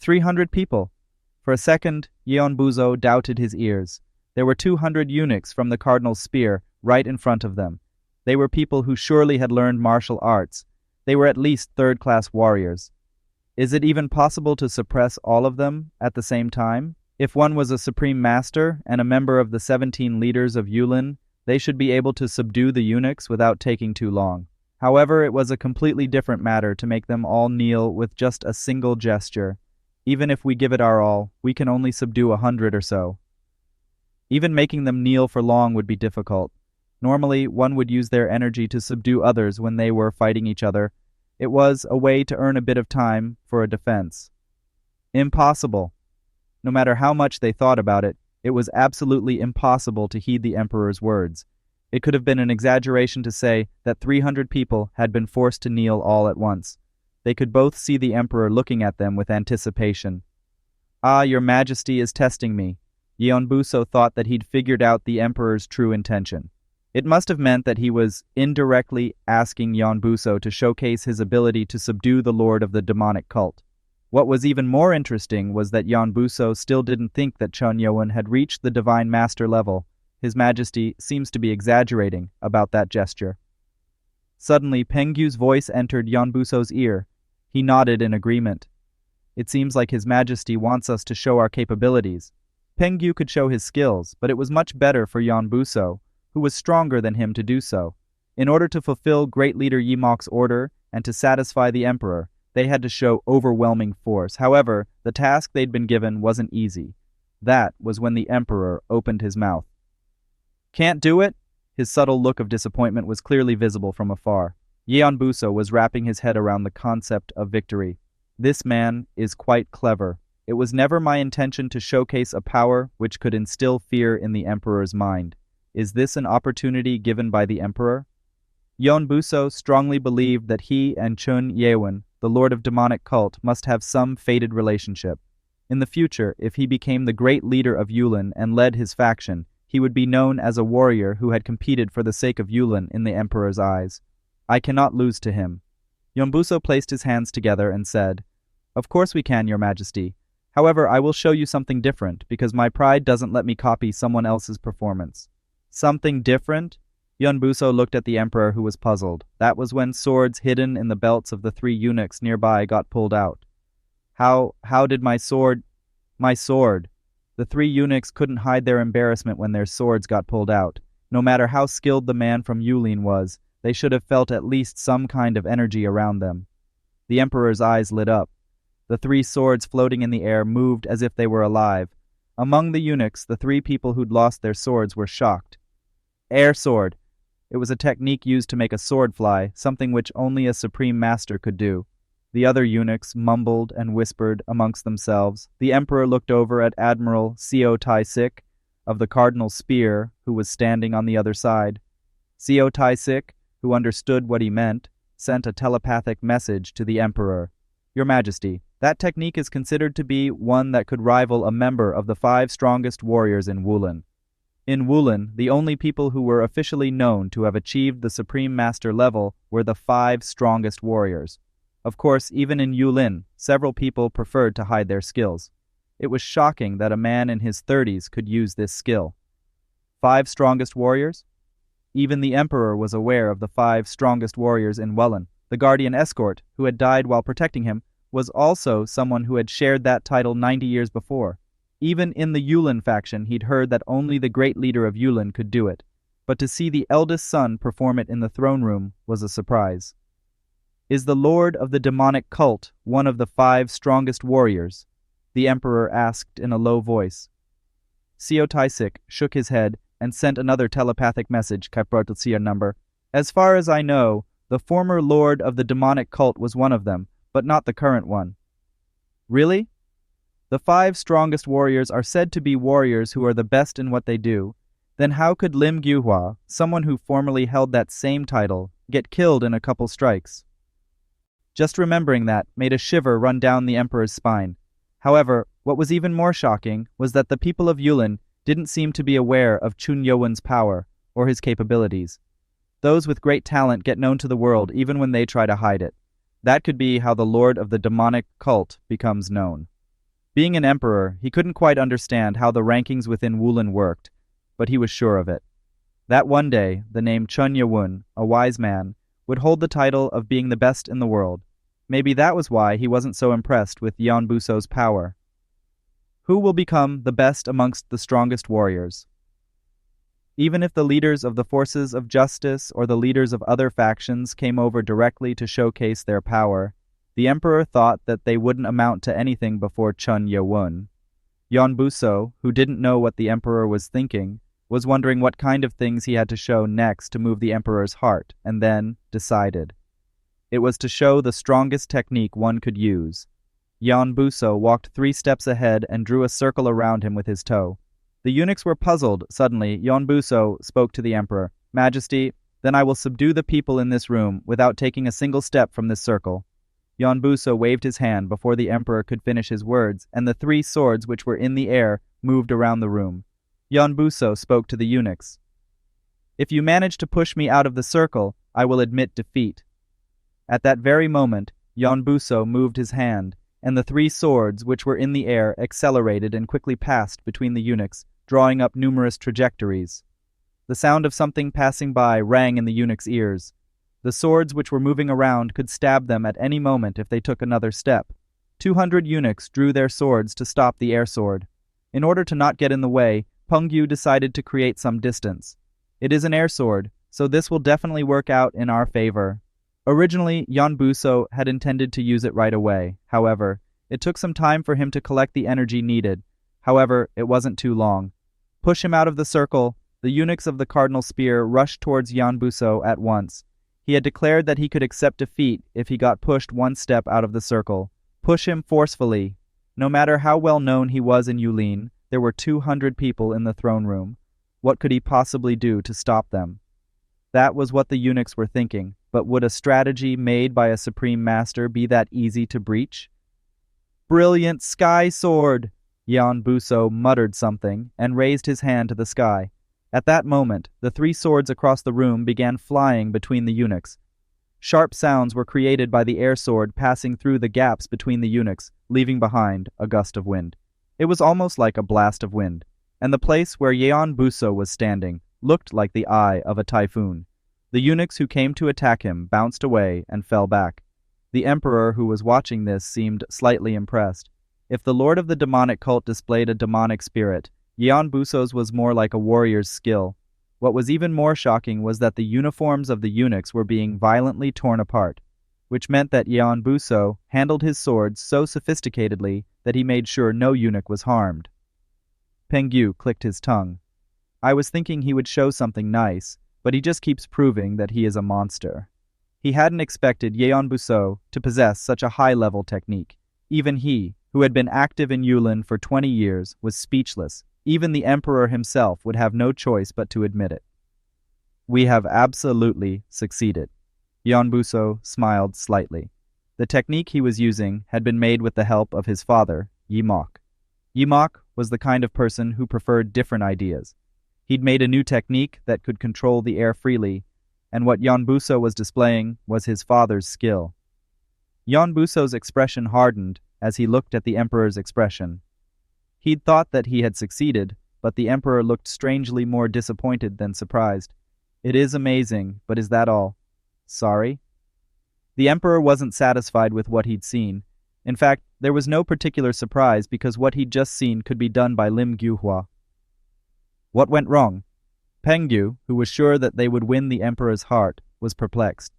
300 people. For a second, Yeonbuzo doubted his ears. There were 200 eunuchs from the cardinal's spear right in front of them. They were people who surely had learned martial arts. They were at least third-class warriors. Is it even possible to suppress all of them at the same time? If one was a supreme master and a member of the 17 leaders of Yulin, they should be able to subdue the eunuchs without taking too long. However, it was a completely different matter to make them all kneel with just a single gesture. Even if we give it our all, we can only subdue 100 or so. Even making them kneel for long would be difficult. Normally, one would use their energy to subdue others when they were fighting each other. It was a way to earn a bit of time for a defense. Impossible. No matter how much they thought about it, it was absolutely impossible to heed the emperor's words. It could have been an exaggeration to say that 300 people had been forced to kneel all at once. They could both see the emperor looking at them with anticipation. "Ah, your majesty is testing me." Yeonbuso thought that he'd figured out the emperor's true intention. It must have meant that he was indirectly asking Yeonbuso to showcase his ability to subdue the lord of the demonic cult. What was even more interesting was that Yeonbuso still didn't think that Chun Yoan had reached the divine master level. His majesty seems to be exaggerating about that gesture. Suddenly, Pengyu's voice entered Yeonbuso's ear. He nodded in agreement. It seems like His Majesty wants us to show our capabilities. Pengyu could show his skills, but it was much better for Yeonbuso, who was stronger than him, to do so. In order to fulfill Great Leader Yimok's order and to satisfy the emperor, they had to show overwhelming force. However, the task they'd been given wasn't easy. That was when the emperor opened his mouth. "Can't do it?" His subtle look of disappointment was clearly visible from afar. Yeonbuso was wrapping his head around the concept of victory. This man is quite clever. It was never my intention to showcase a power which could instill fear in the emperor's mind. Is this an opportunity given by the emperor? Yeonbuso strongly believed that he and Chun Yeon, the lord of demonic cult, must have some fated relationship. In the future, if he became the great leader of Yulin and led his faction, he would be known as a warrior who had competed for the sake of Yulin in the emperor's eyes. I cannot lose to him. Yeonbuso placed his hands together and said, "Of course we can, your majesty. However, I will show you something different, because my pride doesn't let me copy someone else's performance." Something different? Yeonbuso looked at the emperor, who was puzzled. That was when swords hidden in the belts of the 3 eunuchs nearby got pulled out. How did my sword... My sword. The 3 eunuchs couldn't hide their embarrassment when their swords got pulled out. No matter how skilled the man from Yulin was, they should have felt at least some kind of energy around them. The emperor's eyes lit up. The 3 swords floating in the air moved as if they were alive. Among the eunuchs, the 3 people who'd lost their swords were shocked. Air sword. It was a technique used to make a sword fly, something which only a supreme master could do. The other eunuchs mumbled and whispered amongst themselves. The emperor looked over at Admiral Seo Tai-sik of the Cardinal's Spear, who was standing on the other side. Seo Tai-sik, who understood what he meant, sent a telepathic message to the emperor. "Your Majesty, that technique is considered to be one that could rival a member of the 5 strongest warriors in Wulin. In Wulin, the only people who were officially known to have achieved the Supreme Master level were the 5 strongest warriors. Of course, even in Yulin, several people preferred to hide their skills. It was shocking that a man in his 30s could use this skill. 5 strongest warriors? Even the emperor was aware of the 5 strongest warriors in Wulin. The guardian escort, who had died while protecting him, was also someone who had shared that title 90 years before. Even in the Yulin faction, he'd heard that only the great leader of Yulin could do it. But to see the eldest son perform it in the throne room was a surprise. "Is the lord of the demonic cult one of the 5 strongest warriors?" the emperor asked in a low voice. Seo Tai-sik shook his head and sent another telepathic message, number. "As far as I know, the former lord of the demonic cult was one of them, but not the current one." "Really? The 5 strongest warriors are said to be warriors who are the best in what they do. Then how could Lim Gyuhua, someone who formerly held that same title, get killed in a couple strikes?" Just remembering that made a shiver run down the emperor's spine. However, what was even more shocking was that the people of Yulin didn't seem to be aware of Chun Yowen's power or his capabilities. Those with great talent get known to the world even when they try to hide it. That could be how the lord of the demonic cult becomes known. Being an emperor, he couldn't quite understand how the rankings within Wulin worked, but he was sure of it. That one day, the name Chun Yewon, a wise man, would hold the title of being the best in the world. Maybe that was why he wasn't so impressed with Yeon Buso's power. Who will become the best amongst the strongest warriors? Even if the leaders of the forces of justice or the leaders of other factions came over directly to showcase their power, the emperor thought that they wouldn't amount to anything before Chun Yewon. Yeon Buso, who didn't know what the emperor was thinking, was wondering what kind of things he had to show next to move the emperor's heart, and then decided. It was to show the strongest technique one could use. Yeon Buso walked 3 steps ahead and drew a circle around him with his toe. The eunuchs were puzzled. Suddenly, Yeon Buso spoke to the emperor. "Majesty, then I will subdue the people in this room without taking a single step from this circle." Yeon Buso waved his hand before the emperor could finish his words, and the 3 swords which were in the air moved around the room. Yeon Buso spoke to the eunuchs. "If you manage to push me out of the circle, I will admit defeat." At that very moment, Yeon Buso moved his hand, and the 3 swords which were in the air accelerated and quickly passed between the eunuchs, drawing up numerous trajectories. The sound of something passing by rang in the eunuchs' ears. The swords which were moving around could stab them at any moment if they took another step. 200 eunuchs drew their swords to stop the air sword. In order to not get in the way, Pengyu decided to create some distance. It is an air sword, so this will definitely work out in our favor. Originally, Yeon Buso had intended to use it right away. However, it took some time for him to collect the energy needed. However, it wasn't too long. Push him out of the circle. The eunuchs of the Cardinal Spear rushed towards Yeon Buso at once. He had declared that he could accept defeat if he got pushed 1 step out of the circle. Push him forcefully. No matter how well known he was in Yulin, there were 200 people in the throne room. What could he possibly do to stop them? That was what the eunuchs were thinking, but would a strategy made by a supreme master be that easy to breach? "Brilliant sky sword!" Yeon Buso muttered something and raised his hand to the sky. At that moment, the 3 swords across the room began flying between the eunuchs. Sharp sounds were created by the air sword passing through the gaps between the eunuchs, leaving behind a gust of wind. It was almost like a blast of wind, and the place where Yeon Buso was standing looked like the eye of a typhoon. The eunuchs who came to attack him bounced away and fell back. The emperor who was watching this seemed slightly impressed. If the lord of the demonic cult displayed a demonic spirit, Yeon Buso's was more like a warrior's skill. What was even more shocking was that the uniforms of the eunuchs were being violently torn apart, which meant that Yeon Buso handled his sword so sophisticatedly that he made sure no eunuch was harmed. Pengyu clicked his tongue. "I was thinking he would show something nice, but he just keeps proving that he is a monster." He hadn't expected Yeon Buso to possess such a high-level technique. Even he, who had been active in Yulin for 20 years, was speechless. Even the emperor himself would have no choice but to admit it. "We have absolutely succeeded." Yeon Buso smiled slightly. The technique he was using had been made with the help of his father, Yimok. Yimok was the kind of person who preferred different ideas. He'd made a new technique that could control the air freely, and what Yeon Buso was displaying was his father's skill. Yeon Buso's expression hardened as he looked at the emperor's expression. He'd thought that he had succeeded, but the emperor looked strangely more disappointed than surprised. "It is amazing, but is that all?" "Sorry?" The emperor wasn't satisfied with what he'd seen. In fact, there was no particular surprise because what he'd just seen could be done by Lim Gyuhua. What went wrong? Pengyu, who was sure that they would win the emperor's heart, was perplexed.